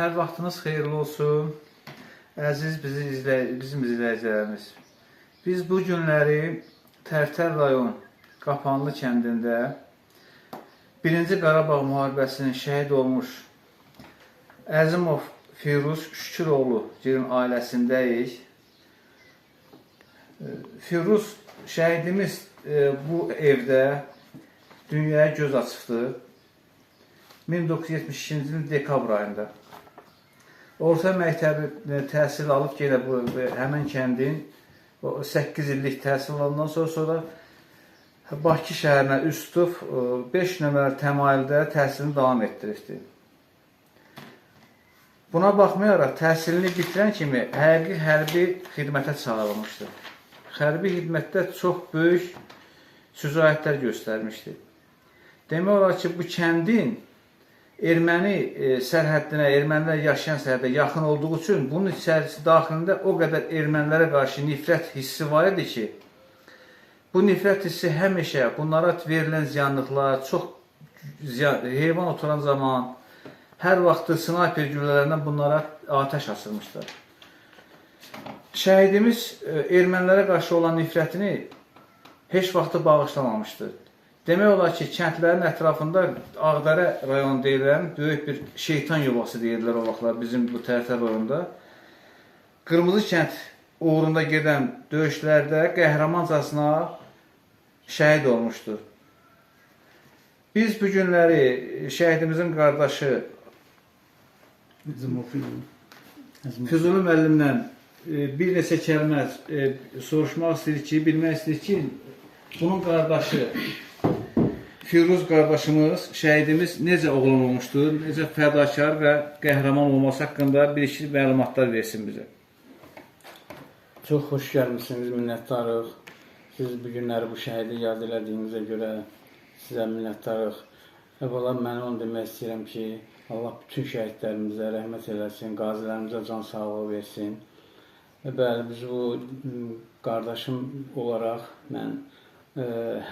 hər vaxtınız xeyirli olsun. Əziz bizim izləyicilərimiz. Biz bu günləri Tərtər rayon Qapanlı kəndində 1-ci Qarabağ müharibəsinin şəhid olmuş Əzimov Firuz Şüküroğlu ailəsindəyik. Firuz şəhidimiz bu evdə dünyaya göz açıbdır. 1972-ci ilin dekabr ayında. Orta məktəbi təhsil alıb yenə həmin kəndin 8 illik təhsil alandan sonra Bakı şəhərinə üz tutub 5 nömrəli təmayüldə təhsilini davam etdiribdir. Buna baxmayaraq təhsilini bitirən kimi həqiqi hərbi xidmətə çağırılmışdır. Hərbi xidmətdə çox böyük şücaətlər göstərmişdir. Demək olar ki, bu kəndin erməni sərhəddinə, ermənilər yaşayan sərhəddə yaxın olduğu üçün bunun içərisində daxilində o qədər ermənilərə qarşı nifrət hissi var idi ki, bu nifrət hissi həmişə bunlara verilən ziyanlıqlar, çox heyvan oturan zaman, hər vaxtı snayper güllələrindən bunlara atəş açılmışlar. Şəhidimiz ermənilərə qarşı olan nifrətini heç vaxtı bağışlamamışdır. Demək olar ki, kəndlərin ətrafında Ağdərə rayonu deyilən böyük bir şeytan yuvası deyirlər o vaxtlar bizim bu Tərtər rayonunda. Qırmızı kənd uğrunda gedən döyüşlərdə qəhrəmancasına şəhid olmuşdur. Biz bu günləri şəhidimizin qardaşı Füzuli müəllimdən bir neçə kəlmə soruşmaq istəyir ki, bilmək istəyir ki, bunun qardaşı Firuz qardaşımız, şəhidimiz necə oğlan olmuşdur, necə fədakar və qəhrəman olması haqqında bir-iki məlumatlar versin bizə. Çox xoş gəlmişsiniz, minnətdarıq. Siz bu günləri bu şəhidi yad elədiyinizə görə sizə minnətdarıq. Əvvəla mən onu demək istəyirəm ki, Allah bütün şəhidlərimizə rəhmət eləsin, qazilərimizə can sağlığı versin. Bəli, biz bu qardaşım olaraq mən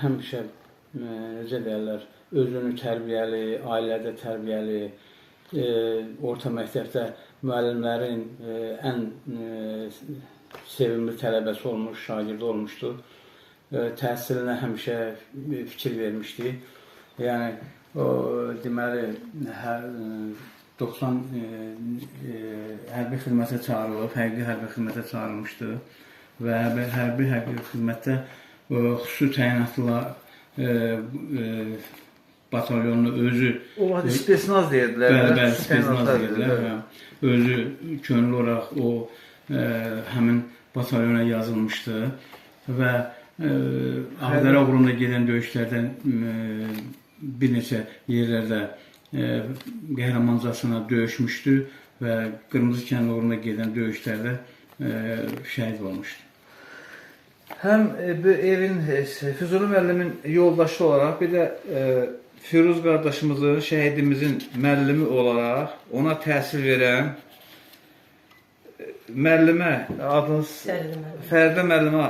həmişə necə deyərlər, özünü tərbiyəli, ailədə tərbiyəli, orta məktəbdə müəllimlərin ən sevimli tələbəsi olmuş, şagirdi olmuşdur. Təhsilinə həmişə fikir vermişdi. Yəni, deməli, 90 hərbi xidmətə çağırılıb, həqiqi hərbi xidmətə çağırılmışdı və hərbi xidmətdə xüsusi təyinatlılar batalyonunu özü... O vaxt spesnaz deyildilər. Bəli, spesnaz deyildilər. Özü könüllü olaraq o həmin batalyona yazılmışdı və Ağdərə uğrunda gedən döyüşlərdən bir neçə yerlərdə qəhrəmancasına döyüşmüşdü və Qırmızı kənd uğrunda gedən döyüşlərdə şəhid olmuşdu. Həm evin Füzuli müəllimin yoldaşı olaraq, bir də Firuz qardaşımızın, şəhidimizin müəllimi olaraq ona təhsil verən müəllimə, adınız Fəridə müəllimə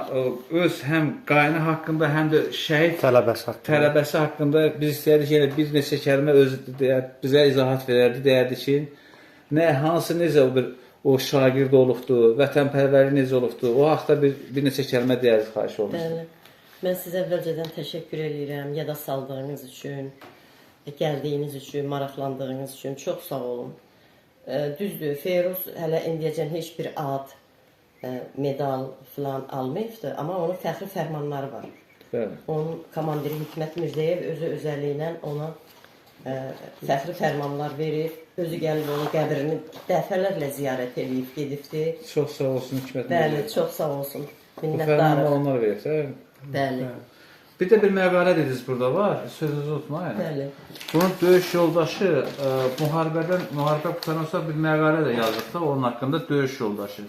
öz həm qayını haqqında, həm də şəhid tələbəsi haqqında biz istəyərdik yenə bir neçə kəlmə bizə izahat verərdi, deyərdi ki, necə o şagird olubdur, vətənpərvərlik necə olubdur, o haqda bir neçə kəlmə deyərdik, xahiş olmuşdur. Mən sizə əvvəlcədən təşəkkür edirəm, yada saldığınız üçün, gəldiyiniz üçün, maraqlandığınız üçün çox sağ olun. Düzdür, Firuz hələ indiyəcən heç bir ad, medal filan almayıbdır, amma onun fəxri fərmanları var. Onun komandiri Hikmət Mirzəyev özü özəlliyindən ona fəxri fərmanlar verir. Özü gəlib onun qəbrini dəfələrlə ziyarət edib, gedibdir. Çox sağ olsun Hikmət Mirzəyev. Bəli, çox sağ olsun. Minnətdarıq. Bu fərmanı onlar verir. Bəli. Bir də bir məqalə dediniz burada var, sözünüzü unutmayın. Bəli. Bunun döyüş yoldaşı müharibə qutaran sonra bir məqalə də yazdıqda onun haqqında döyüş yoldaşı.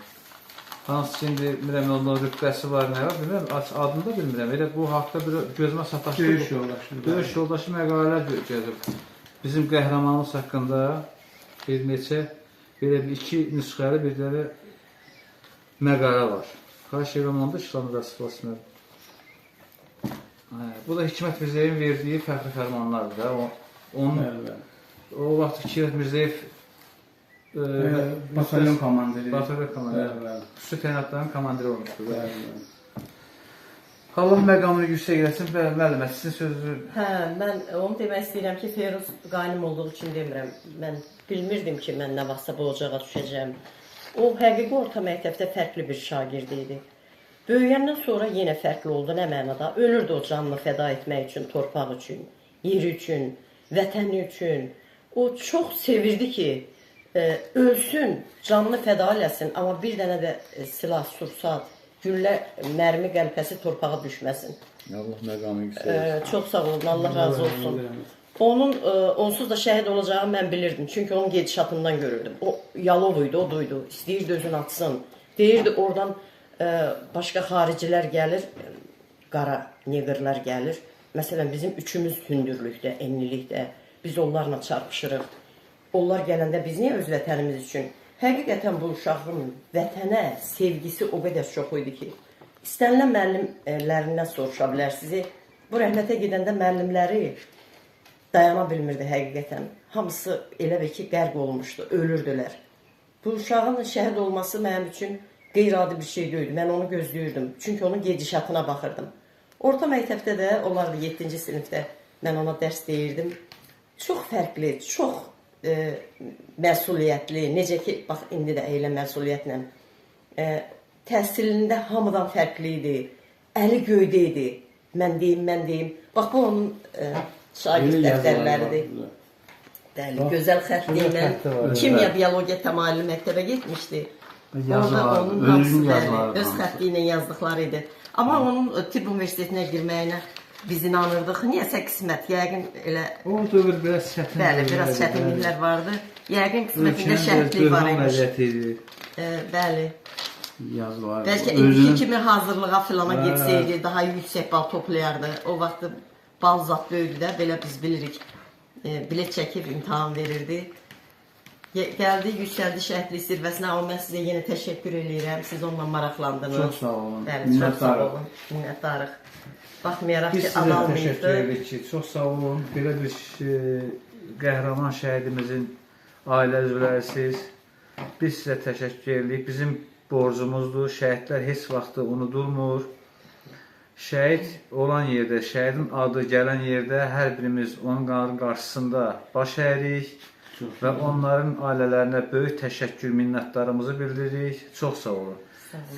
Hansı ki, indi bilmirəm, onun rütbəsi var, nə var, bilmirəm, adını da bilmirəm. Elə bu haqda bir gözümə sataşdı. Döyüş yoldaşı. Döyüş yoldaşı məqalələr gəzib. Bizim qəhrəmanımız haqqında bir neçə, belə iki nüsxəli bir dənə məqalə var. Xahiş edirəm, onda işləmə rəsifasını. Bu da Hikmət Mirzəyevin verdiyi fəxri fərmanlardır da. O vaxt Hikmət Mirzəyev Batalyon komandiri. Batalyon komandiri. Bəli, Xüsusi təyinatların komandiri olmuşdu. bəli. Allah məqamını yüksək eləsin. Bəli, müəllimə, sizin sözünüz. Hə, mən onu demək istəyirəm ki, Feyruz qaynım olduğu üçün demirəm. Mən bilmirdim ki, mən nə vaxtsa bu ocağa düşəcəm. O həqiqi orta məktəbdə fərqli bir şagird idi. Böyüyəndən sonra yenə fərqli oldu, nə mənada? Ölürdü o canını fəda etmək üçün, torpaq üçün, yeri üçün, vətəni üçün. O çox sevirdi ki, ölsün, canını fəda eləsin, amma bir dənə də silah, sursat, güllə, mərmi qəlpəsi torpağa düşməsin. Allah məqamı yüksək. Çox sağ olun, Allah razı olsun. Onun onsuz da şəhid olacağını mən bilirdim. Çünki onun gedişatından görürdüm. O Yalov idi, o duydu. İstəyirdi özünü atsın. Deyirdi oradan başqa xaricilər gəlir, qara neqrlər gəlir. Məsələn, bizim üçümüz hündürlükdə, enlilikdə. Biz onlarla çarpışırıq. Onlar gələndə biz niyə öz vətənimiz üçün? Həqiqətən bu uşağın vətənə sevgisi o qədər çox idi ki, istənilən müəllimlərindən soruşa bilər sizi. Bu rəhmətə gedəndə müəllimləri dayana bilmirdi həqiqətən. Hamısı elə bir ki, qərq olmuşdu, ölürdülər. Bu uşağın şəhid olması mənim üçün qeyri-adi bir şey deyildi. Mən onu gözləyirdim. Çünki onun gedişatına baxırdım. Orta məktəbdə də, onlardı 7-ci sinifdə mən ona dərs deyirdim. Çox fərqli, çox məsuliyyətli, necə ki, bax, indi də elə məsuliyyətlə. Təhsilində hamıdan fərqli idi, əli göydə idi. Mən deyim. Bax, bu onun şagird dəftərləridir. Bəli, gözəl xətli ilə kimya, biologiya təmayüllü məktəbə getmişdi. Orada onun hamısı öz xətli ilə yazdıqları idi. Amma onun tibb universitetinə girməyinə biz inanırdıq. Niyəsə qismət, yəqin elə... O dövr biraz çətin. Bəli, biraz çətinliklər vardı. Yəqin qismətində şəhidlik var imiş. Bəli. Yazılar. Bəlkə indiki kimi hazırlığa filana getsəydi, daha yüksək bal toplayardı. O vaxt bal zat böyüdü də, belə biz bilirik. Bilet çəkib imtahan verirdi. Gəldi, yüksəldi şəhidlik zirvəsinə, amma mən sizə yenə təşəkkür edirəm. Siz onunla maraqlandınız. Çox sağ olun. Bəli, çox sağ olun. Minnətdarıq. Baxmayaraq ki, Biz sizə adalmayıbdı. təşəkkür edirik ki, çox sağ olun. Belə bir qəhrəman şəhidimizin ailə üzvlərisiz. Biz sizə təşəkkür edirik. Bizim borcumuzdur. Şəhidlər heç vaxtı unudulmur. Şəhid olan yerdə, şəhidin adı gələn yerdə hər birimiz onun qarşısında baş əyirik və onların ailələrinə böyük təşəkkür, minnətdarımızı bildiririk. Çox sağ olun.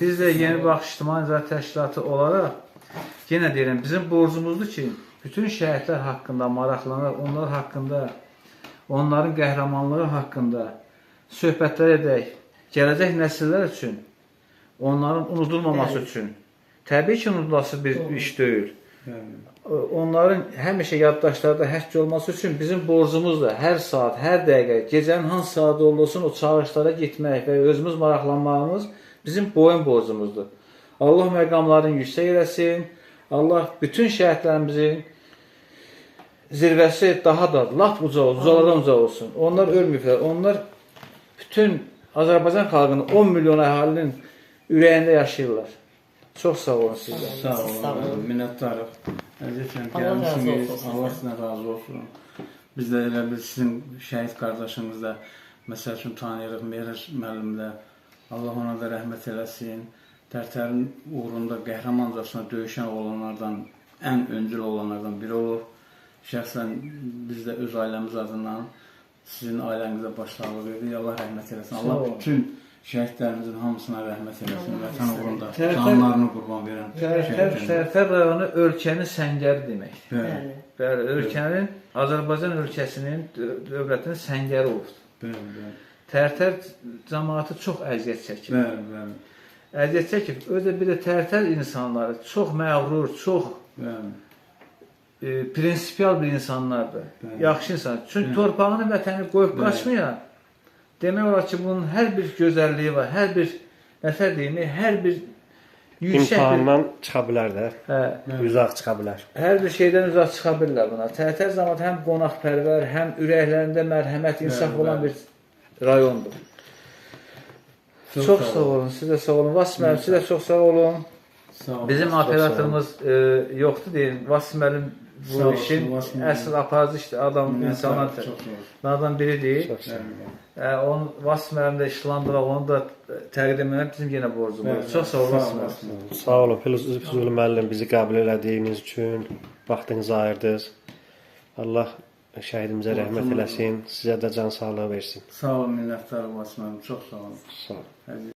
Biz də Yeni Baxış İctimai İnzibati Təşkilatı olaraq yenə deyirəm, bizim borcumuzdur ki, bütün şəhidlər haqqında maraqlanır, onlar haqqında, onların qəhrəmanlığı haqqında söhbətlər edək, gələcək nəsillər üçün, onların unudulmaması üçün. Təbii ki, unudulası bir iş deyil. Onların həmişə yaddaşlarda həkk olması üçün bizim borcumuz da hər saat, hər dəqiqə, gecənin hansı saat olursun o çağırışlara getmək və özümüz maraqlanmağımız bizim boyun borcumuzdur. Allah məqamlarını yüksək eləsin. Allah bütün şəhidlərimizin zirvəsi daha da lap ucalardan uca olsun. Onlar ölməyiblər. Onlar bütün Azərbaycan xalqının 10 milyon əhalinin ürəyində yaşayırlar. Çox sağ olun sizə. Sağ olun, minnətdarıq. Əzizəm, gəlmişsiniz, Allah sizə razı olsun. Biz də elə bir sizin şəhid qardaşınız da, məsəl üçün tanıyırıq, Mehriş müəllim də, Allah ona da rəhmət eləsin. Tərtərin uğrunda qəhrəmancasına döyüşən olanlardan, ən öncül olanlardan biri olur. Şəxsən biz də öz ailəmiz adından sizin ailənizə başsağlıq edirik. Allah rəhmət eləsin. Allah bütün şəhidlərimizin hamısına rəhmət eləsin. Vətən uğrunda canlarını qurban verən şəhidlərimizin. Tərtər rayonu ölkənin səngəri deməkdir. Bəli, ölkənin, Azərbaycan ölkəsinin, dövlətinin səngəri olubdur. Tərtər cəmaatı çox əziyyət çəkir. Əziyyət çəkir. Özə bir də tərtər insanları çox məğrur, çox prinsipial bir insanlardır. Yaxşı insan. Çünki torpağını, vətəni qoyub qaçmayan, demək olar ki, bunun hər bir gözəlliyi var, hər bir, nəfər deyimi, hər bir yüksək İmtihandan çıxa bilər də, uzaq çıxa bilər. Hər bir şeydən uzaq çıxa bilirlər buna. Tərtər cəmaatı həm qonaqpərvər, həm ürəklərində mərhəmət, insaf olan bir rayondur. Çox sağ olun, siz də sağ olun. Vasim müəllim, siz də çox sağ olun. Bizim operatorumuz yoxdur deyil. Vasim müəllim Sağ bu olsun, işin Vasım əsl aparıcı işte adam insanlar Çox sağ olun. lardan biri deyil. Çox sağ olun. Onun Vasım müəllimdə işlandıraq, onu da təqdim etmək bizim yenə borcumuz. Çox sağ olasın. Sağ olun Füzuli müəllim, bizi qəbul elədiyiniz üçün, vaxtınızı ayırdınız. Allah şəhidimizə rəhmət eləsin, sizə də can sağlığı versin. Sağ olun minnətdarım Vasım müəllim, çox sağ olun. Sağ olun.